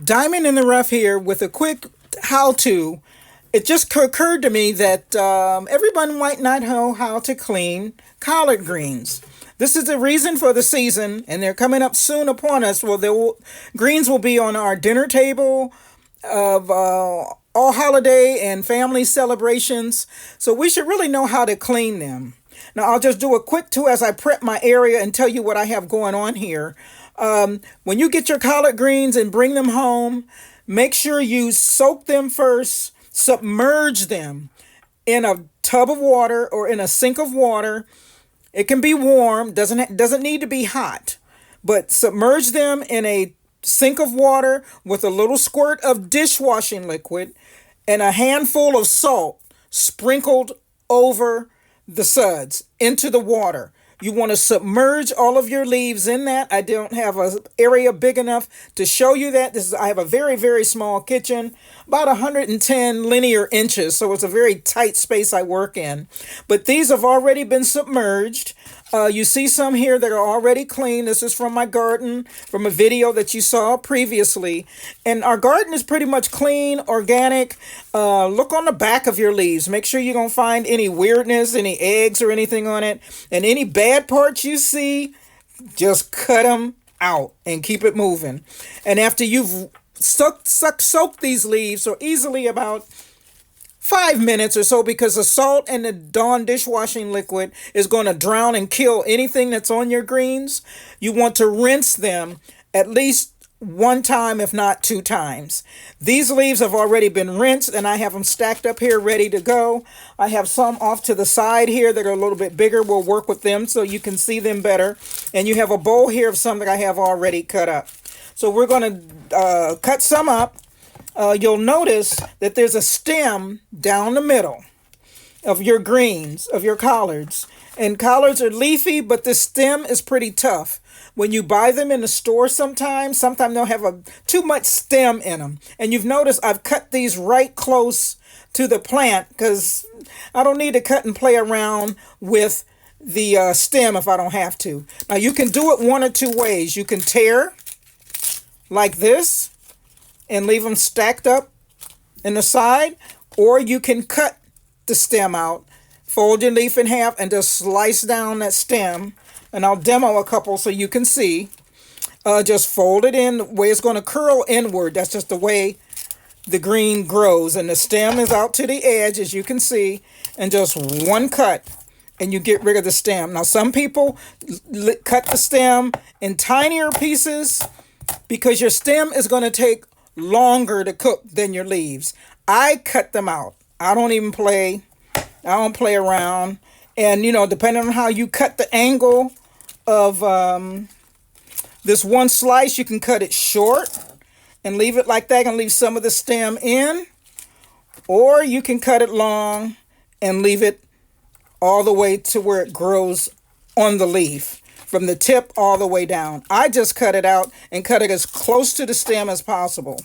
Diamond in the rough here with a quick how-to. It just occurred to me that everyone might not know how to clean collard greens. This is the reason for the season, and they're coming up soon upon us. Well, greens will be on our dinner table of all holiday and family celebrations. So we should really know how to clean them. Now, I'll just do a quick tour as I prep my area and tell you what I have going on here. When you get your collard greens and bring them home, make sure you soak them first, submerge them in a tub of water or in a sink of water. It can be warm, doesn't need to be hot, but submerge them in a sink of water with a little squirt of dishwashing liquid and a handful of salt sprinkled over the suds into the water. You want to submerge all of your leaves in that. I don't have an area big enough to show you that. I have a very, very small kitchen, about 110 linear inches, so it's a very tight space I work in. But these have already been submerged. You see some here that are already clean. This is from my garden, from a video that you saw previously. And our garden is pretty much clean, organic. Look on the back of your leaves. Make sure you don't find any weirdness, any eggs or anything on it. And any bad parts you see, just cut them out and keep it moving. And after you've soaked these leaves for easily about 5 minutes or so, because the salt and the Dawn dishwashing liquid is going to drown and kill anything that's on your greens. You want to rinse them at least one time, if not two times. These leaves have already been rinsed and I have them stacked up here ready to go. I have some off to the side here that are a little bit bigger. We'll work with them so you can see them better. And you have a bowl here of some that I have already cut up. So we're going to cut some up. You'll notice that there's a stem down the middle of your greens, of your collards. And collards are leafy, but the stem is pretty tough. When you buy them in the store sometimes they'll have too much stem in them. And you've noticed I've cut these right close to the plant because I don't need to cut and play around with the stem if I don't have to. Now you can do it one or two ways. You can tear like this and leave them stacked up in the side, or you can cut the stem out, fold your leaf in half and just slice down that stem. And I'll demo a couple so you can see. Just fold it in the way it's going to curl inward. That's just the way the green grows, and the stem is out to the edge, as you can see, and just one cut and you get rid of the stem. Now some people cut the stem in tinier pieces because your stem is going to take longer to cook than your leaves. I cut them out. I don't play around. And depending on how you cut the angle of this one slice, you can cut it short and leave it like that and leave some of the stem in, or you can cut it long and leave it all the way to where it grows on the leaf, from the tip all the way down. I just cut it out and cut it as close to the stem as possible.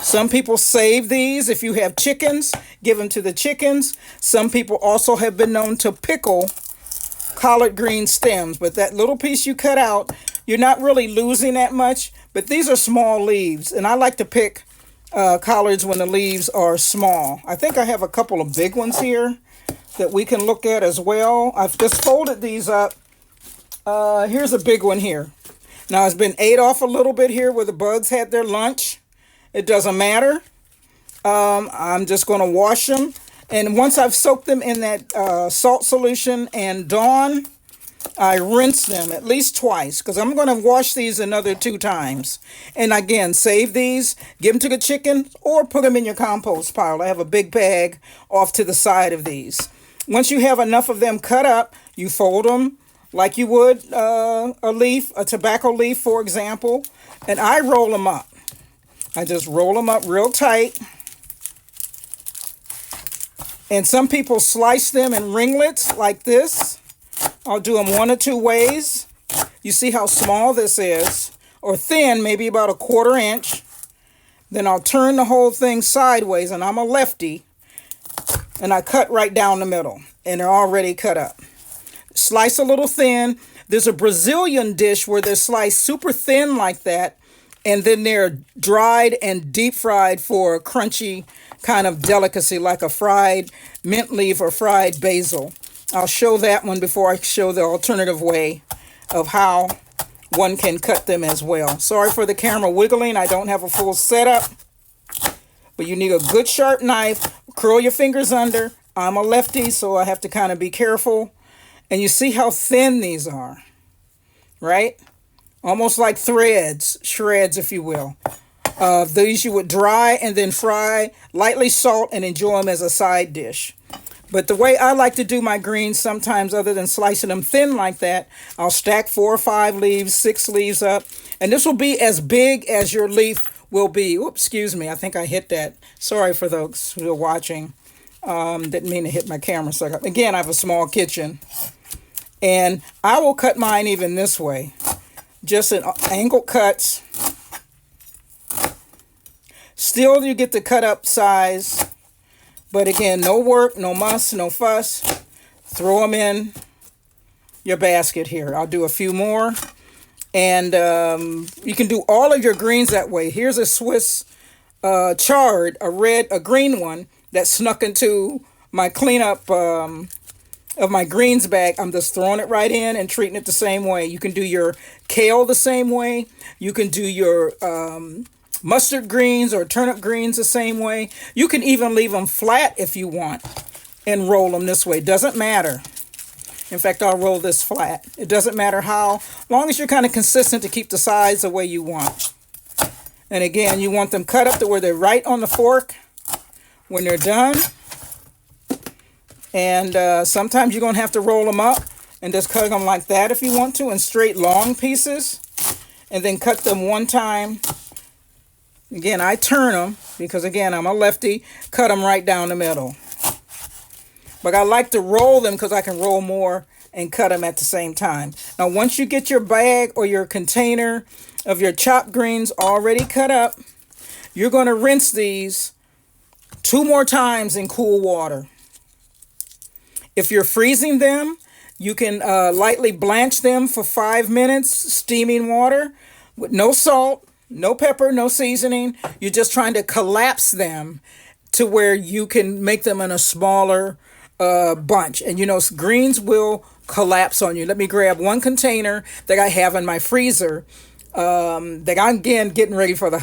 Some people save these. If you have chickens, give them to the chickens. Some people also have been known to pickle collard green stems. But that little piece you cut out, you're not really losing that much. But these are small leaves. And I like to pick collards when the leaves are small. I think I have a couple of big ones here that we can look at as well. I've just folded these up. Here's a big one here. Now it's been ate off a little bit here where the bugs had their lunch. It doesn't matter. I'm just going to wash them. And once I've soaked them in that salt solution and Dawn, I rinse them at least twice because I'm going to wash these another 2 times. And again, save these, give them to the chicken, or put them in your compost pile. I have a big bag off to the side of these. Once you have enough of them cut up, you fold them like you would a tobacco leaf, for example. And I roll them up. I just roll them up real tight. And some people slice them in ringlets like this. I'll do them 1 or 2 ways. You see how small this is, or thin, maybe about a 1/4 inch. Then I'll turn the whole thing sideways, and I'm a lefty, and I cut right down the middle, and they're already cut up. Slice a little thin. There's a Brazilian dish where they're sliced super thin like that, and then they're dried and deep fried for a crunchy kind of delicacy like a fried mint leaf or fried basil. I'll show that one before I show the alternative way of how one can cut them as well. Sorry for the camera wiggling. I don't have a full setup, but you need a good sharp knife. Curl your fingers under. I'm a lefty, so I have to kind of be careful. And you see how thin these are, right? Almost like threads, shreds, if you will. These you would dry and then fry, lightly salt, and enjoy them as a side dish. But the way I like to do my greens sometimes, other than slicing them thin like that, I'll stack 4 or 5 leaves, 6 leaves up. And this will be as big as your leaf will be. Oops, excuse me. I think I hit that. Sorry for those who are watching. Didn't mean to hit my camera. So again, I have a small kitchen. And I will cut mine even this way. Just in angle cuts. Still, you get the cut up size. But again, no work, no muss, no fuss. Throw them in your basket here. I'll do a few more. And you can do all of your greens that way. Here's a Swiss chard, a green one that snuck into my cleanup of my greens bag. I'm just throwing it right in and treating it the same way. You can do your kale the same way. You can do your mustard greens or turnip greens the same way. You can even leave them flat if you want and roll them this way. Doesn't matter. In fact, I'll roll this flat. It doesn't matter how, long as you're kind of consistent to keep the size the way you want. And again, you want them cut up to where they're right on the fork when they're done. And sometimes you're going to have to roll them up and just cut them like that if you want to, in straight long pieces. And then cut them one time. Again, I turn them because, again, I'm a lefty. Cut them right down the middle. But I like to roll them because I can roll more and cut them at the same time. Now, once you get your bag or your container of your chopped greens already cut up, you're going to rinse these 2 more times in cool water. If you're freezing them, you can lightly blanch them for 5 minutes, steaming water with no salt, no pepper, no seasoning. You're just trying to collapse them to where you can make them in a smaller bunch. And you know, greens will collapse on you. Let me grab one container that I have in my freezer that I'm getting ready for the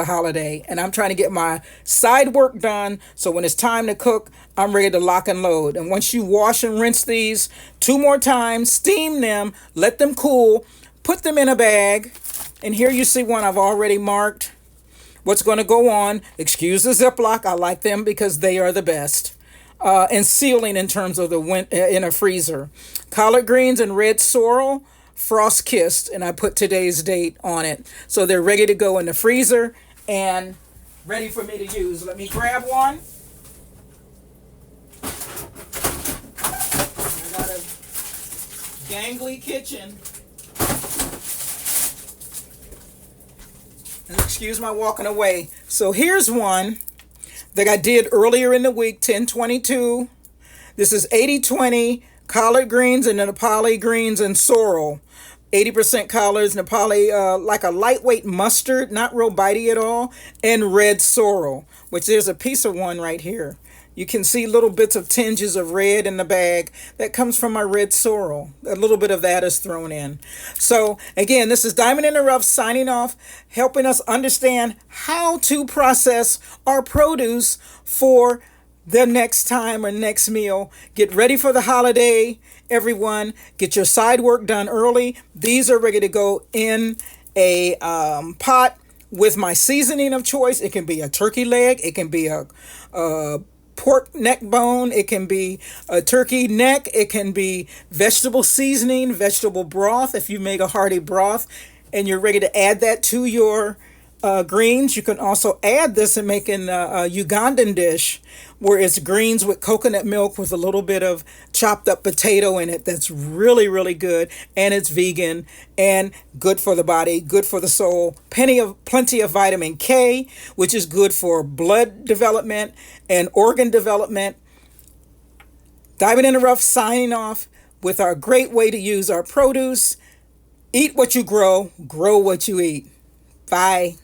holiday, and I'm trying to get my side work done, so when it's time to cook, I'm ready to lock and load. And once you wash and rinse these 2 more times, steam them, let them cool, put them in a bag. And here you see one I've already marked what's going to go on. Excuse the Ziploc. I like them because they are the best. And sealing in terms of in a freezer. Collard greens and red sorrel, frost kissed, and I put today's date on it. So they're ready to go in the freezer and ready for me to use. Let me grab one. I got a gangly kitchen. And excuse my walking away. So here's one that I did earlier in the week, 10/22. This is 80/20 collard greens and Nepali greens and sorrel. 80% collards, Nepali, like a lightweight mustard, not real bitey at all, and red sorrel, which there's a piece of one right here. You can see little bits of tinges of red in the bag. That comes from my red sorrel. A little bit of that is thrown in. So again, this is Diamond in the Rough signing off, helping us understand how to process our produce for the next time or next meal. Get ready for the holiday, everyone. Get your side work done early. These are ready to go in a pot with my seasoning of choice. It can be a turkey leg. It can be a pork neck bone. It can be a turkey neck. It can be vegetable seasoning, vegetable broth. If you make a hearty broth and you're ready to add that to your greens, you can also add this and make an Ugandan dish where it's greens with coconut milk with a little bit of chopped up potato in it. That's really, really good. And it's vegan and good for the body, good for the soul. Plenty of vitamin K, which is good for blood development and organ development. Diamond in the Rough signing off with our great way to use our produce. Eat what you grow what you eat. Bye.